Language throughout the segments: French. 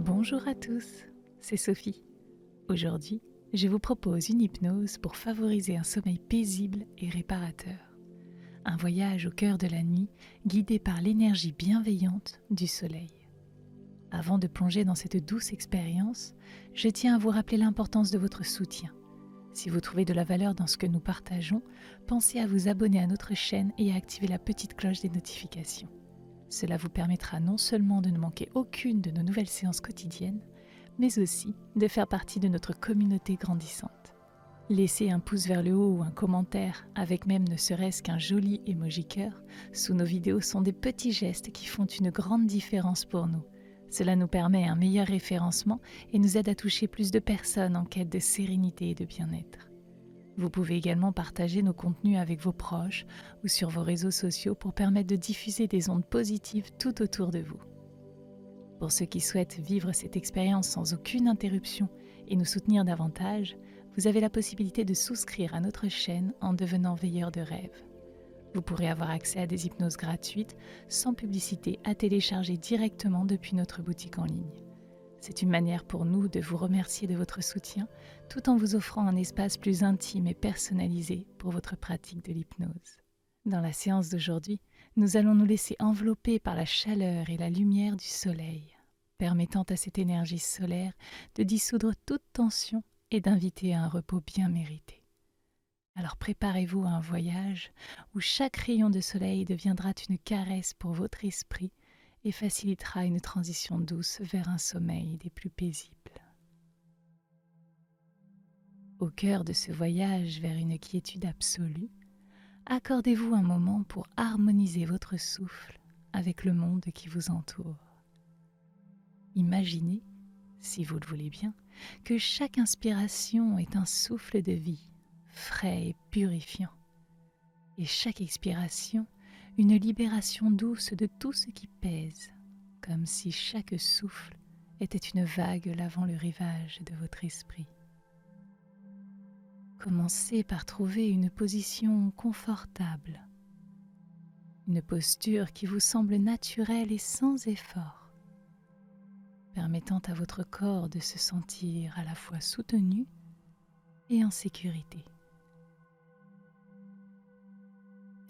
Bonjour à tous, c'est Sophie. Aujourd'hui, je vous propose une hypnose pour favoriser un sommeil paisible et réparateur. Un voyage au cœur de la nuit guidé par l'énergie bienveillante du soleil. Avant de plonger dans cette douce expérience, je tiens à vous rappeler l'importance de votre soutien. Si vous trouvez de la valeur dans ce que nous partageons, pensez à vous abonner à notre chaîne et à activer la petite cloche des notifications. Cela vous permettra non seulement de ne manquer aucune de nos nouvelles séances quotidiennes, mais aussi de faire partie de notre communauté grandissante. Laissez un pouce vers le haut ou un commentaire, avec même ne serait-ce qu'un joli emoji cœur, sous nos vidéos sont des petits gestes qui font une grande différence pour nous. Cela nous permet un meilleur référencement et nous aide à toucher plus de personnes en quête de sérénité et de bien-être. Vous pouvez également partager nos contenus avec vos proches ou sur vos réseaux sociaux pour permettre de diffuser des ondes positives tout autour de vous. Pour ceux qui souhaitent vivre cette expérience sans aucune interruption et nous soutenir davantage, vous avez la possibilité de souscrire à notre chaîne en devenant veilleur de rêve. Vous pourrez avoir accès à des hypnoses gratuites sans publicité à télécharger directement depuis notre boutique en ligne. C'est une manière pour nous de vous remercier de votre soutien tout en vous offrant un espace plus intime et personnalisé pour votre pratique de l'hypnose. Dans la séance d'aujourd'hui, nous allons nous laisser envelopper par la chaleur et la lumière du soleil, permettant à cette énergie solaire de dissoudre toute tension et d'inviter à un repos bien mérité. Alors préparez-vous à un voyage où chaque rayon de soleil deviendra une caresse pour votre esprit et facilitera une transition douce vers un sommeil des plus paisibles. Au cœur de ce voyage vers une quiétude absolue, accordez-vous un moment pour harmoniser votre souffle avec le monde qui vous entoure. Imaginez, si vous le voulez bien, que chaque inspiration est un souffle de vie, frais et purifiant, et chaque expiration une libération douce de tout ce qui pèse, comme si chaque souffle était une vague lavant le rivage de votre esprit. Commencez par trouver une position confortable, une posture qui vous semble naturelle et sans effort, permettant à votre corps de se sentir à la fois soutenu et en sécurité.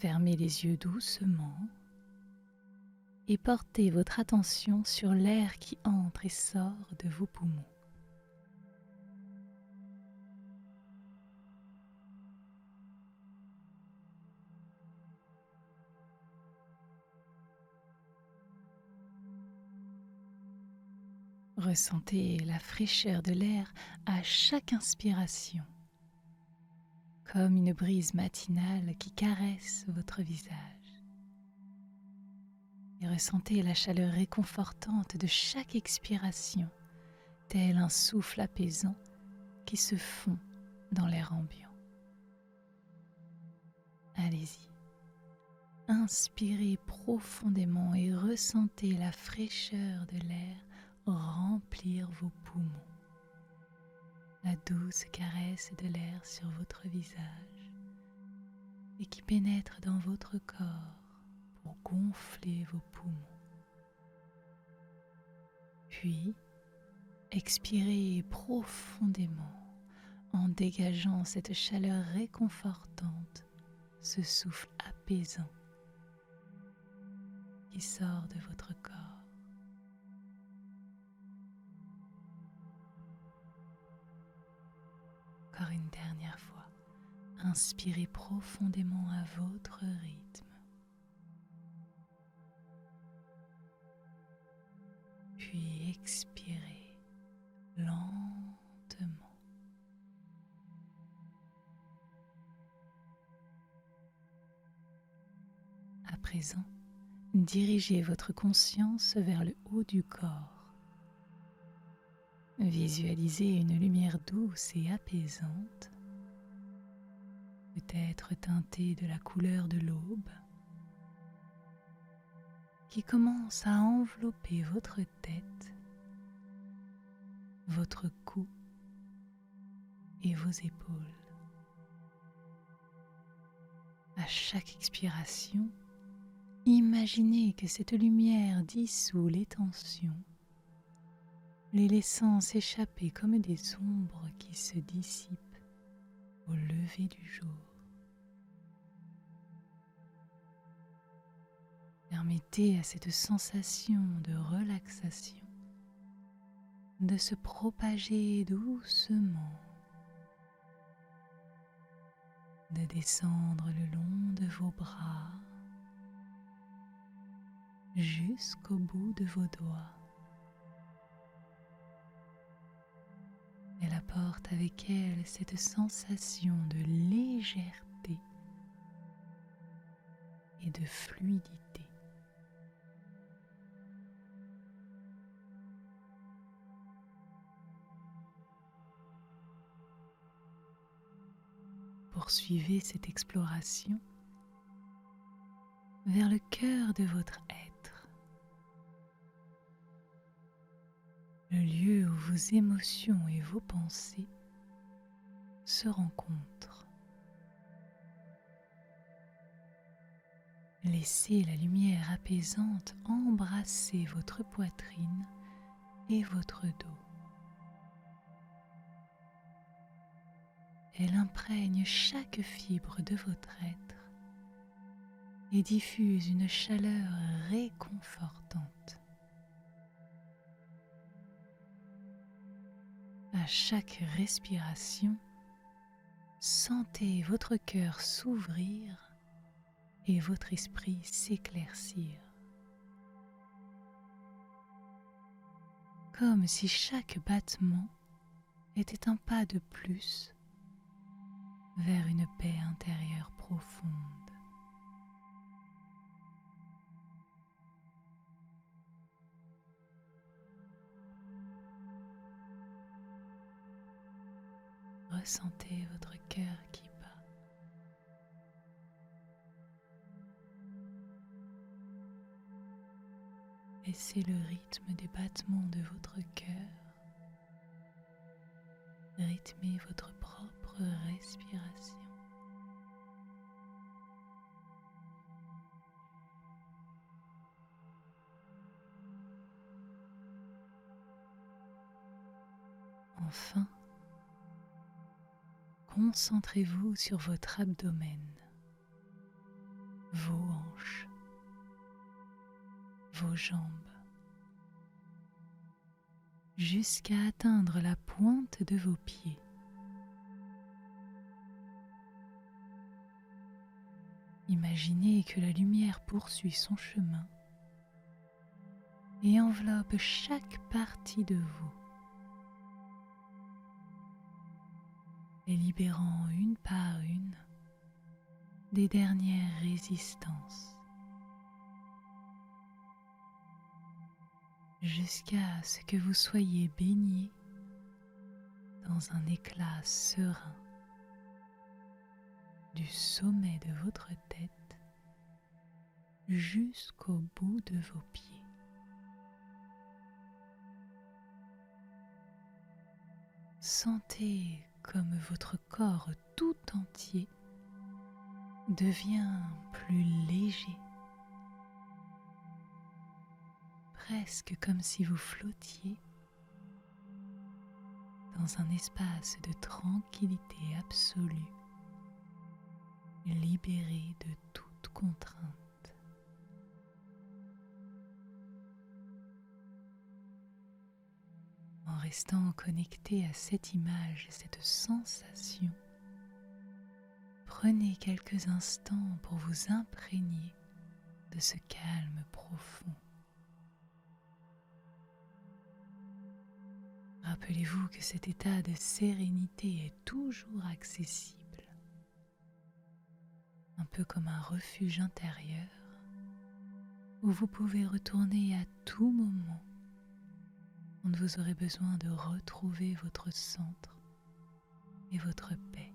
Fermez les yeux doucement et portez votre attention sur l'air qui entre et sort de vos poumons. Ressentez la fraîcheur de l'air à chaque inspiration, comme une brise matinale qui caresse votre visage. Et ressentez la chaleur réconfortante de chaque expiration, tel un souffle apaisant qui se fond dans l'air ambiant. Allez-y, inspirez profondément et ressentez la fraîcheur de l'air remplir vos poumons. La douce caresse de l'air sur votre visage et qui pénètre dans votre corps pour gonfler vos poumons. Puis, expirez profondément en dégageant cette chaleur réconfortante, ce souffle apaisant qui sort de votre corps. Encore une dernière fois, inspirez profondément à votre rythme. Puis expirez lentement. À présent, dirigez votre conscience vers le haut du corps. Visualisez une lumière douce et apaisante, peut-être teintée de la couleur de l'aube, qui commence à envelopper votre tête, votre cou et vos épaules. À chaque expiration, imaginez que cette lumière dissout les tensions les laissant s'échapper comme des ombres qui se dissipent au lever du jour. Permettez à cette sensation de relaxation de se propager doucement, de descendre le long de vos bras jusqu'au bout de vos doigts. Elle apporte avec elle cette sensation de légèreté et de fluidité. Poursuivez cette exploration vers le cœur de votre être, le lieu où vos émotions et vos pensées se rencontrent. Laissez la lumière apaisante embrasser votre poitrine et votre dos. Elle imprègne chaque fibre de votre être et diffuse une chaleur réconfortante. À chaque respiration, sentez votre cœur s'ouvrir et votre esprit s'éclaircir. Comme si chaque battement était un pas de plus vers une paix intérieure profonde. Ressentez votre cœur qui bat. Laissez le rythme des battements de votre cœur rythmer votre propre respiration. Enfin, concentrez-vous sur votre abdomen, vos hanches, vos jambes, jusqu'à atteindre la pointe de vos pieds. Imaginez que la lumière poursuit son chemin et enveloppe chaque partie de vous, les libérant une par une des dernières résistances, jusqu'à ce que vous soyez baigné dans un éclat serein du sommet de votre tête jusqu'au bout de vos pieds. Sentez comme votre corps tout entier devient plus léger, presque comme si vous flottiez dans un espace de tranquillité absolue, libéré de toute contrainte. En restant connecté à cette image, cette sensation, prenez quelques instants pour vous imprégner de ce calme profond. Rappelez-vous que cet état de sérénité est toujours accessible, un peu comme un refuge intérieur où vous pouvez retourner à tout moment quand vous aurez besoin de retrouver votre centre et votre paix.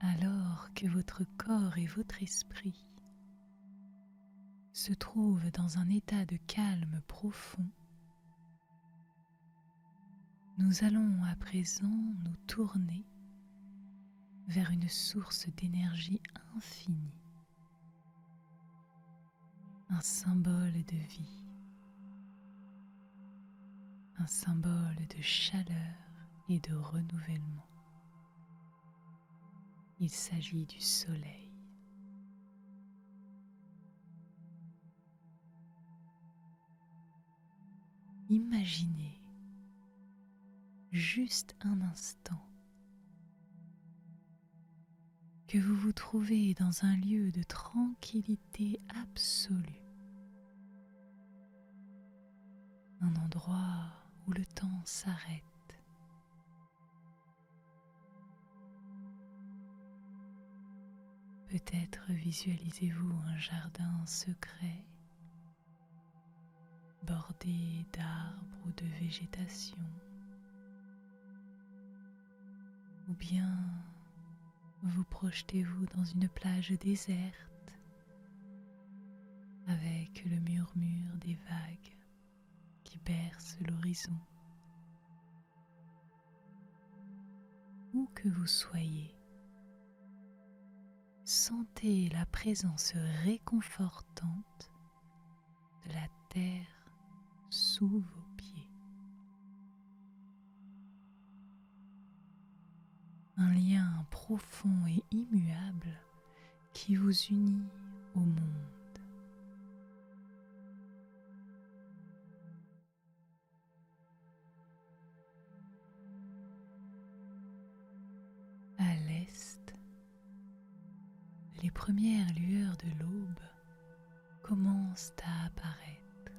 Alors que votre corps et votre esprit se trouvent dans un état de calme profond, nous allons à présent nous tourner vers une source d'énergie infinie, un symbole de vie, un symbole de chaleur et de renouvellement. Il s'agit du soleil. Imaginez juste un instant que vous vous trouvez dans un lieu de tranquillité absolue, un endroit où le temps s'arrête. Peut-être visualisez-vous un jardin secret bordé d'arbres ou de végétation, ou bien vous projetez-vous dans une plage déserte avec le murmure des vagues qui bercent l'horizon. Où que vous soyez, sentez la présence réconfortante de la terre sous vos pieds. Un lien profond et immuable qui vous unit au monde. À l'est, les premières lueurs de l'aube commencent à apparaître,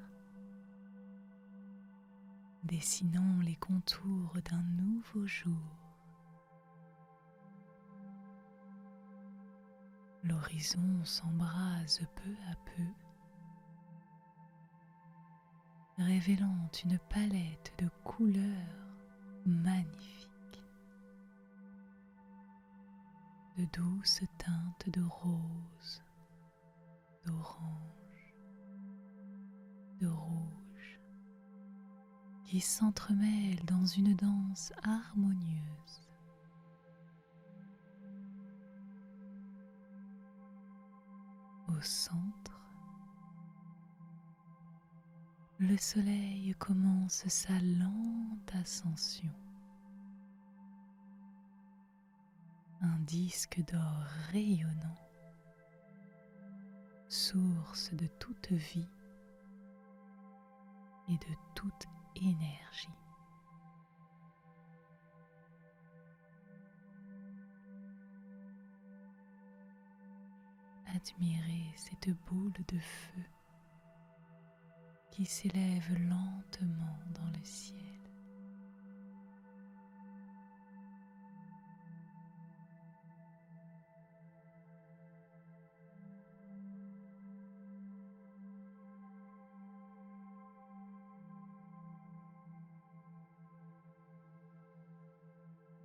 dessinant les contours d'un nouveau jour. L'horizon s'embrase peu à peu, révélant une palette de couleurs magnifiques, de douces teintes de rose, d'orange, de rouge, qui s'entremêlent dans une danse harmonieuse. Au centre, le soleil commence sa lente ascension. Un disque d'or rayonnant, source de toute vie et de toute énergie. Admirez cette boule de feu qui s'élève lentement dans le ciel.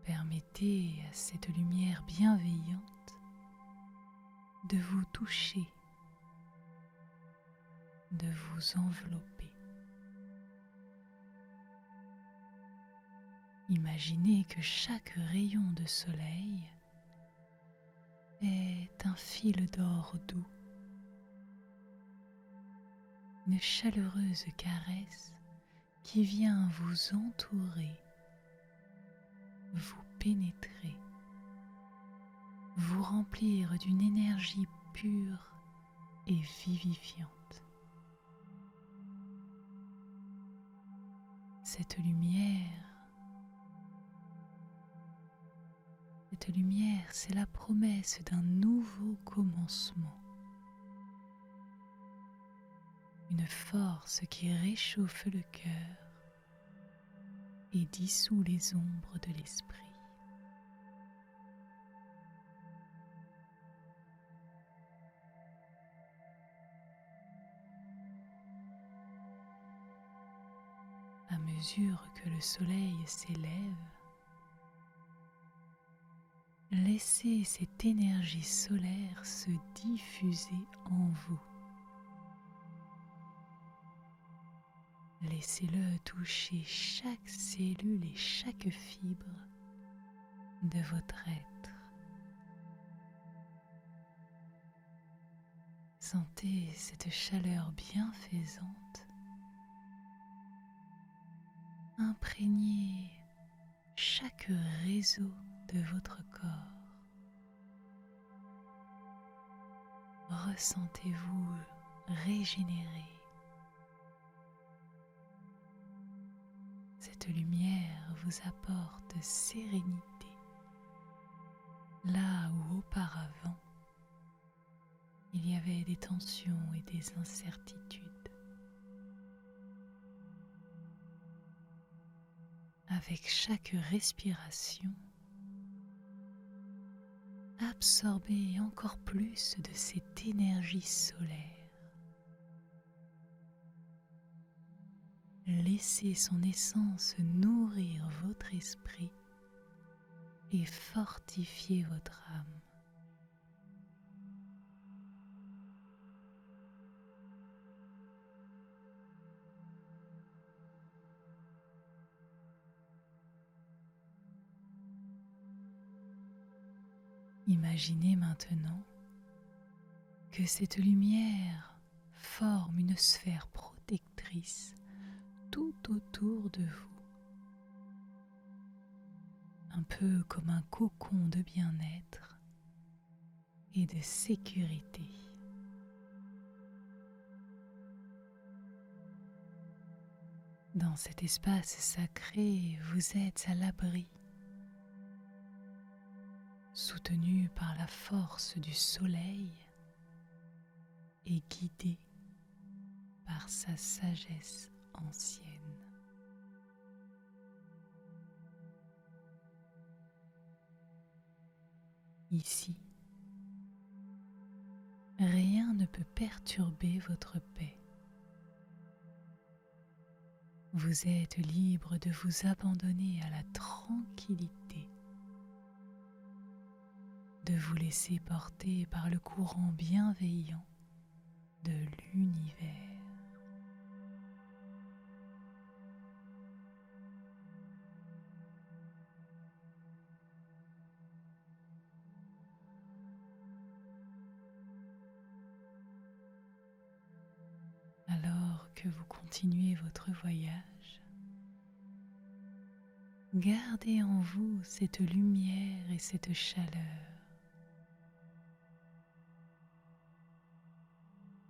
Permettez à cette lumière bienveillante de vous toucher, de vous envelopper. Imaginez que chaque rayon de soleil est un fil d'or doux, une chaleureuse caresse qui vient vous entourer, vous pénétrer, vous remplir d'une énergie pure et vivifiante. Cette lumière, c'est la promesse d'un nouveau commencement, une force qui réchauffe le cœur et dissout les ombres de l'esprit. À mesure que le soleil s'élève, Laissez cette énergie solaire se diffuser en vous. Laissez-le toucher chaque cellule et chaque fibre de votre être. Sentez cette chaleur bienfaisante imprégner chaque réseau de votre corps. Ressentez-vous régénérer. Cette lumière vous apporte sérénité, là où auparavant il y avait des tensions et des incertitudes. Avec chaque respiration, absorbez encore plus de cette énergie solaire. Laissez son essence nourrir votre esprit et fortifier votre âme. Imaginez maintenant que cette lumière forme une sphère protectrice tout autour de vous, un peu comme un cocon de bien-être et de sécurité. Dans cet espace sacré, vous êtes à l'abri, soutenu par la force du soleil et guidé par sa sagesse ancienne. Ici, rien ne peut perturber votre paix. Vous êtes libre de vous abandonner à la tranquillité, de vous laisser porter par le courant bienveillant de l'univers. Alors que vous continuez votre voyage, gardez en vous cette lumière et cette chaleur.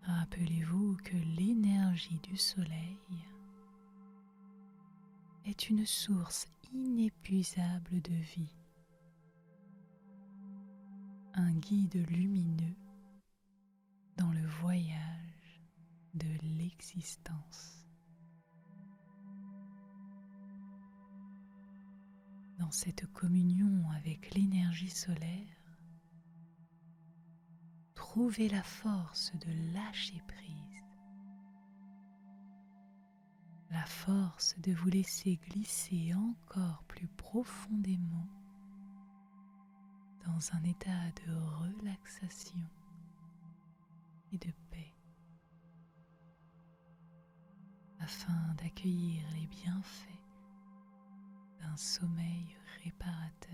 Rappelez-vous que l'énergie du soleil est une source inépuisable de vie, un guide lumineux dans le voyage de l'existence. Dans cette communion avec l'énergie solaire, trouvez la force de lâcher prise, la force de vous laisser glisser encore plus profondément dans un état de relaxation et de paix, afin d'accueillir les bienfaits d'un sommeil réparateur.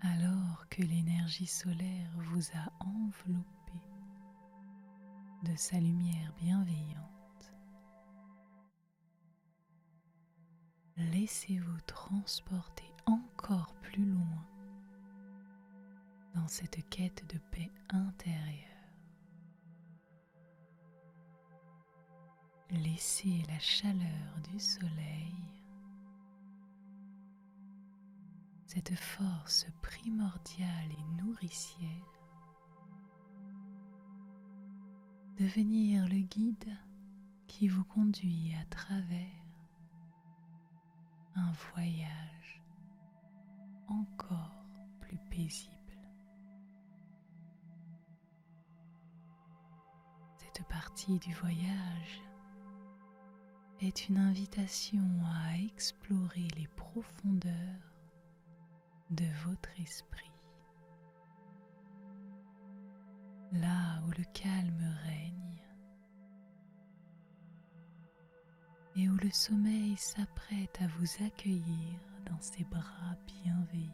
Alors que l'énergie solaire vous a enveloppé de sa lumière bienveillante, laissez-vous transporter encore plus loin dans cette quête de paix intérieure. Laissez la chaleur du soleil, cette force primordiale et nourricière, devenir le guide qui vous conduit à travers un voyage encore plus paisible. Cette partie du voyage est une invitation à explorer les profondeurs de votre esprit, là où le calme règne et où le sommeil s'apprête à vous accueillir dans ses bras bienveillants.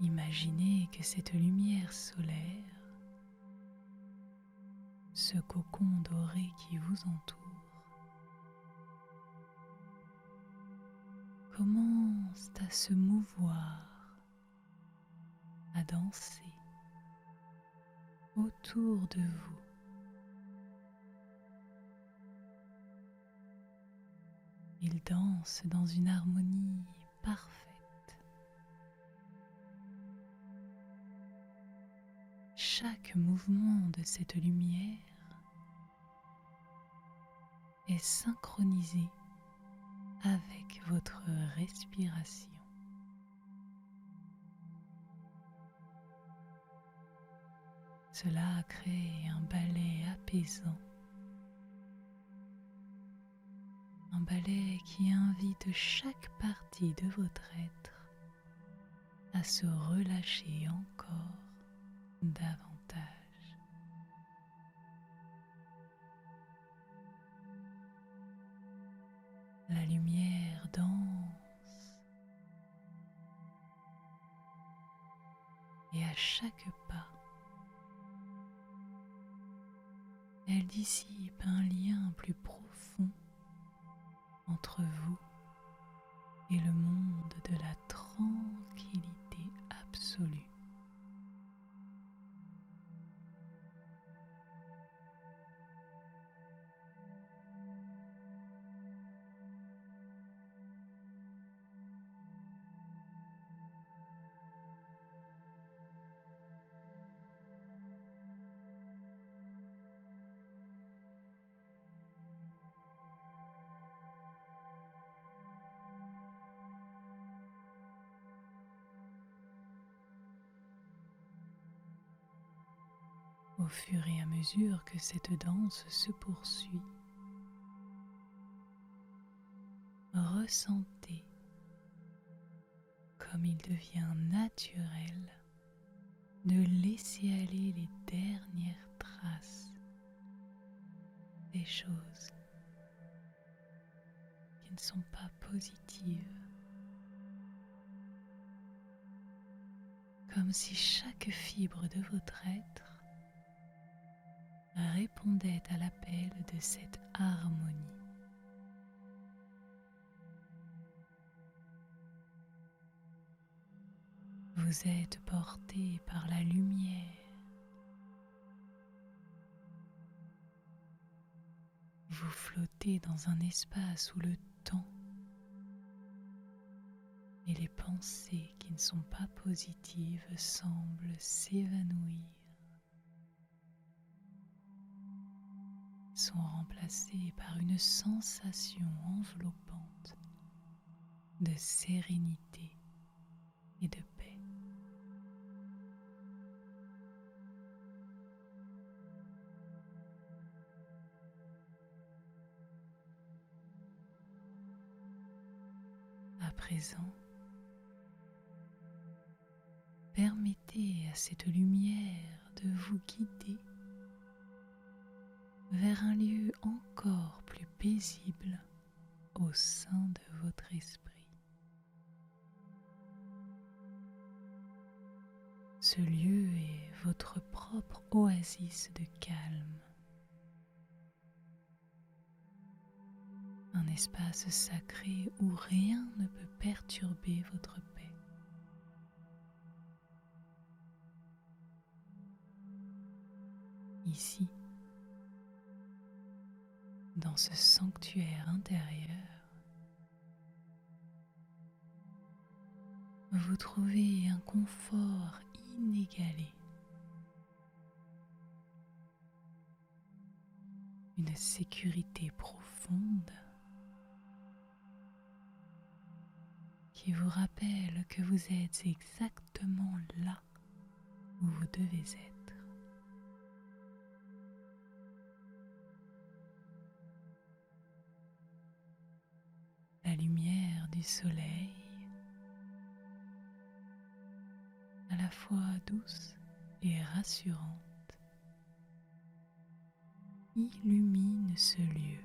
Imaginez que cette lumière solaire, ce cocon doré qui vous entoure, commence à se mouvoir, à danser autour de vous. Il danse dans une harmonie parfaite. Chaque mouvement de cette lumière est synchronisé avec votre respiration. Cela crée un balai apaisant, un balai qui invite chaque partie de votre être à se relâcher encore davantage. La lumière danse et à chaque pas, elle dissipe un lien plus profond entre vous et le monde de la tranquillité absolue. Au fur et à mesure que cette danse se poursuit, ressentez comme il devient naturel de laisser aller les dernières traces des choses qui ne sont pas positives, comme si chaque fibre de votre être répondait à l'appel de cette harmonie. Vous êtes porté par la lumière. Vous flottez dans un espace où le temps et les pensées qui ne sont pas positives semblent s'évanouir, sont remplacées par une sensation enveloppante de sérénité et de paix. À présent, permettez à cette lumière de vous guider vers un lieu encore plus paisible au sein de votre esprit. Ce lieu est votre propre oasis de calme, un espace sacré où rien ne peut perturber votre paix. Ici, dans ce sanctuaire intérieur, vous trouvez un confort inégalé, une sécurité profonde qui vous rappelle que vous êtes exactement là où vous devez être. La lumière du soleil, à la fois douce et rassurante, illumine ce lieu.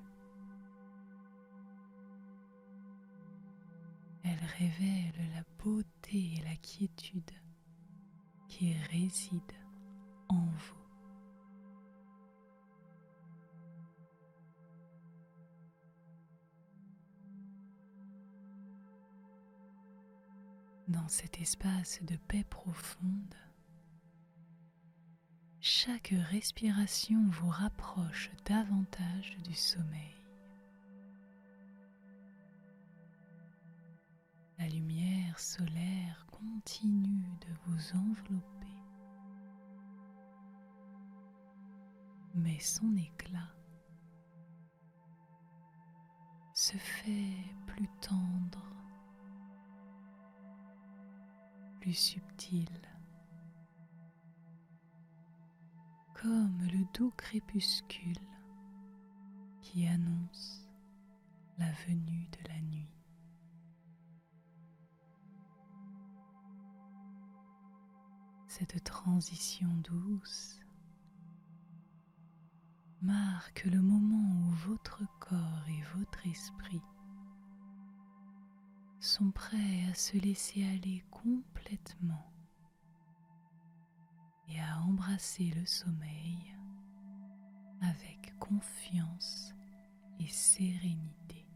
Elle révèle la beauté et la quiétude qui résident en vous. Dans cet espace de paix profonde, chaque respiration vous rapproche davantage du sommeil. La lumière solaire continue de vous envelopper, mais son éclat se fait plus tendre, plus subtil, comme le doux crépuscule qui annonce la venue de la nuit. Cette transition douce marque le moment où votre corps et votre esprit sont prêts à se laisser aller complètement et à embrasser le sommeil avec confiance et sérénité.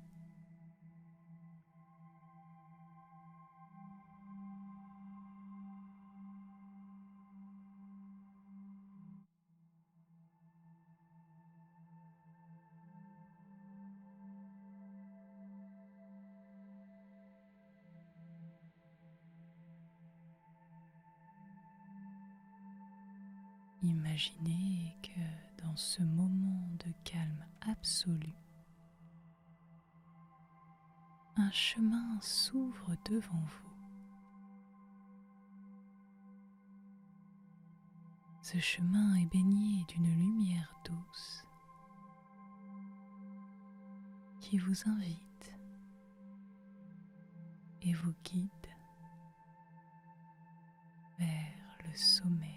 Imaginez que dans ce moment de calme absolu, un chemin s'ouvre devant vous. Ce chemin est baigné d'une lumière douce qui vous invite et vous guide vers le sommeil.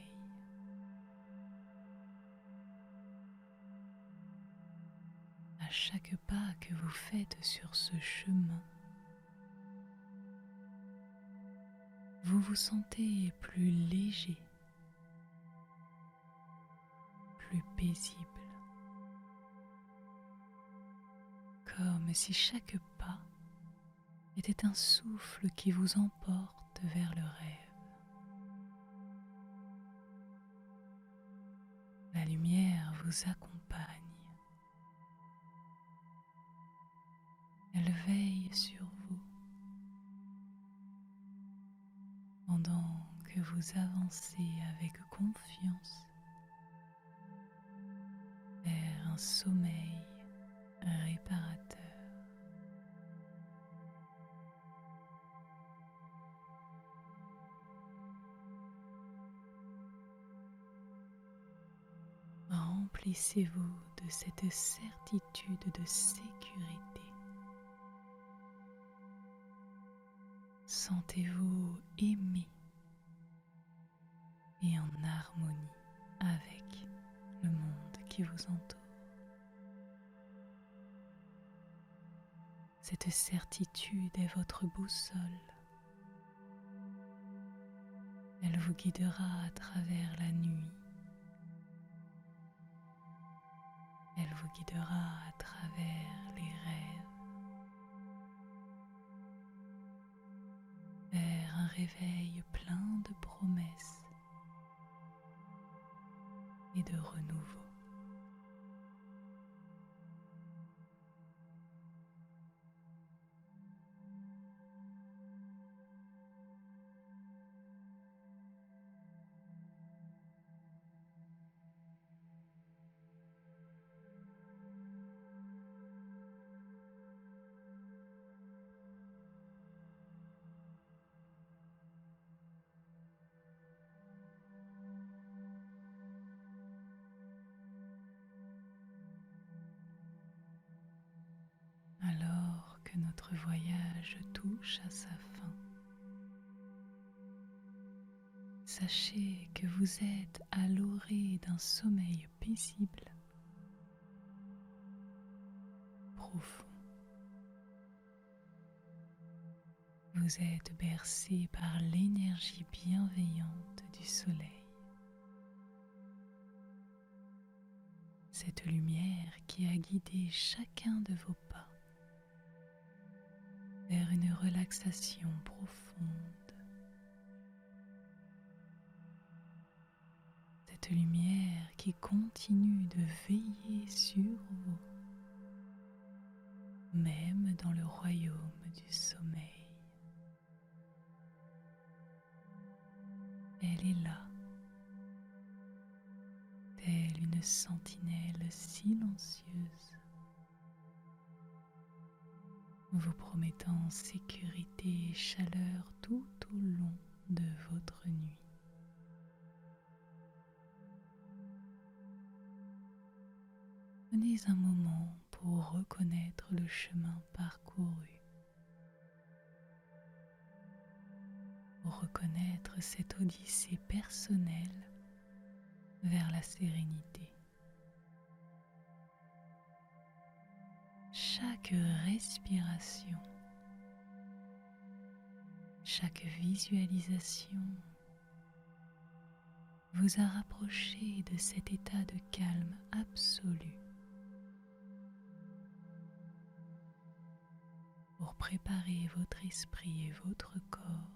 À chaque pas que vous faites sur ce chemin, vous vous sentez plus léger, plus paisible, comme si chaque pas était un souffle qui vous emporte vers le rêve. La lumière vous accompagne. Elle veille sur vous pendant que vous avancez avec confiance vers un sommeil réparateur. Remplissez-vous de cette certitude de sécurité. Sentez-vous aimé et en harmonie avec le monde qui vous entoure. Cette certitude est votre boussole. Elle vous guidera à travers la nuit. Elle vous guidera à travers les rêves vers un réveil plein de promesses et de renouveau. votre voyage touche à sa fin. Sachez que vous êtes à l'orée d'un sommeil paisible, profond. Vous êtes bercé par l'énergie bienveillante du soleil. Cette lumière qui a guidé chacun de vos pas vers une relaxation profonde. Cette lumière qui continue de veiller sur vous, même dans le royaume du sommeil. Elle est là, telle une sentinelle silencieuse, vous promettant sécurité et chaleur tout au long de votre nuit. Prenez un moment pour reconnaître le chemin parcouru, pour reconnaître cette odyssée personnelle vers la sérénité. Chaque respiration, chaque visualisation vous a rapproché de cet état de calme absolu pour préparer votre esprit et votre corps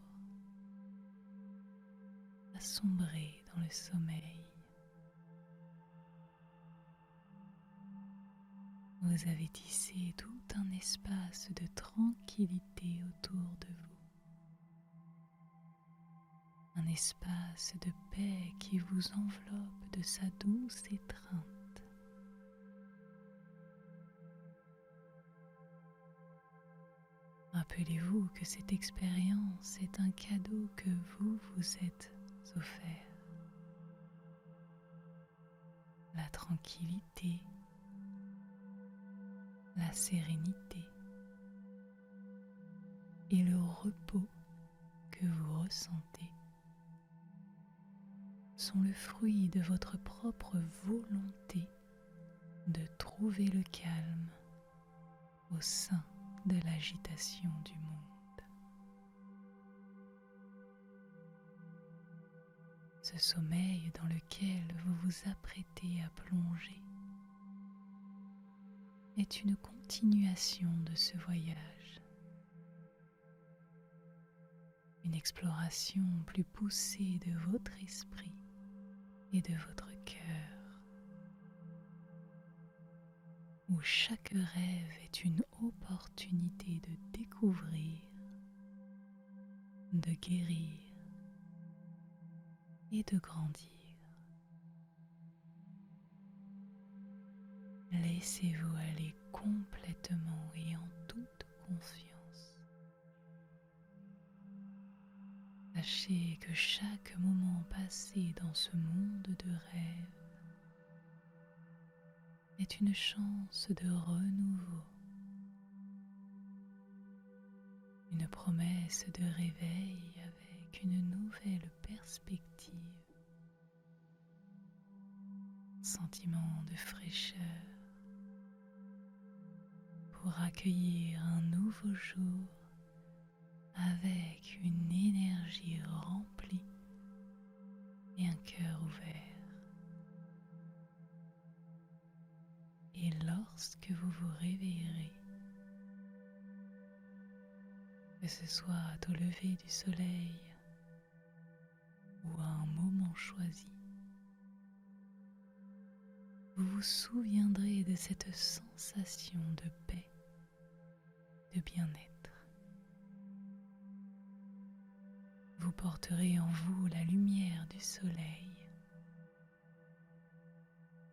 à sombrer dans le sommeil. Vous avez tissé tout un espace de tranquillité autour de vous. Un espace de paix qui vous enveloppe de sa douce étreinte. Rappelez-vous que cette expérience est un cadeau que vous vous êtes offert. La tranquillité, la sérénité et le repos que vous ressentez sont le fruit de votre propre volonté de trouver le calme au sein de l'agitation du monde. Ce sommeil dans lequel vous vous apprêtez à plonger est une continuation de ce voyage, une exploration plus poussée de votre esprit et de votre cœur, où chaque rêve est une opportunité de découvrir, de guérir et de grandir. Laissez-vous aller complètement et en toute confiance. Sachez que chaque moment passé dans ce monde de rêve est une chance de renouveau, une promesse de réveil avec une nouvelle perspective, un sentiment de fraîcheur pour accueillir un nouveau jour avec une énergie remplie et un cœur ouvert. Et lorsque vous vous réveillerez, que ce soit au lever du soleil ou à un moment choisi, vous vous souviendrez de cette sensation de paix, de bien-être. Vous porterez en vous la lumière du soleil,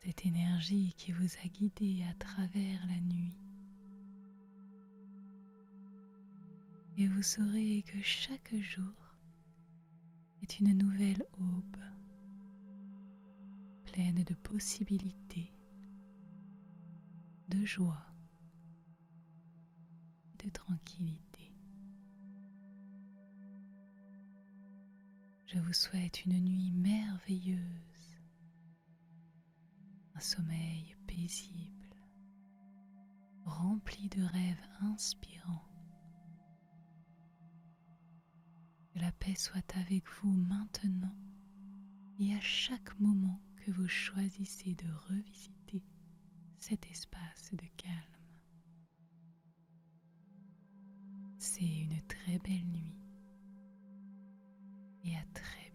cette énergie qui vous a guidé à travers la nuit. Et vous saurez que chaque jour est une nouvelle aube, pleine de possibilités, de joie, de tranquillité. Je vous souhaite une nuit merveilleuse, un sommeil paisible, rempli de rêves inspirants. Que la paix soit avec vous maintenant et à chaque moment que vous choisissez de revisiter cet espace de calme. C'est une très belle nuit et à très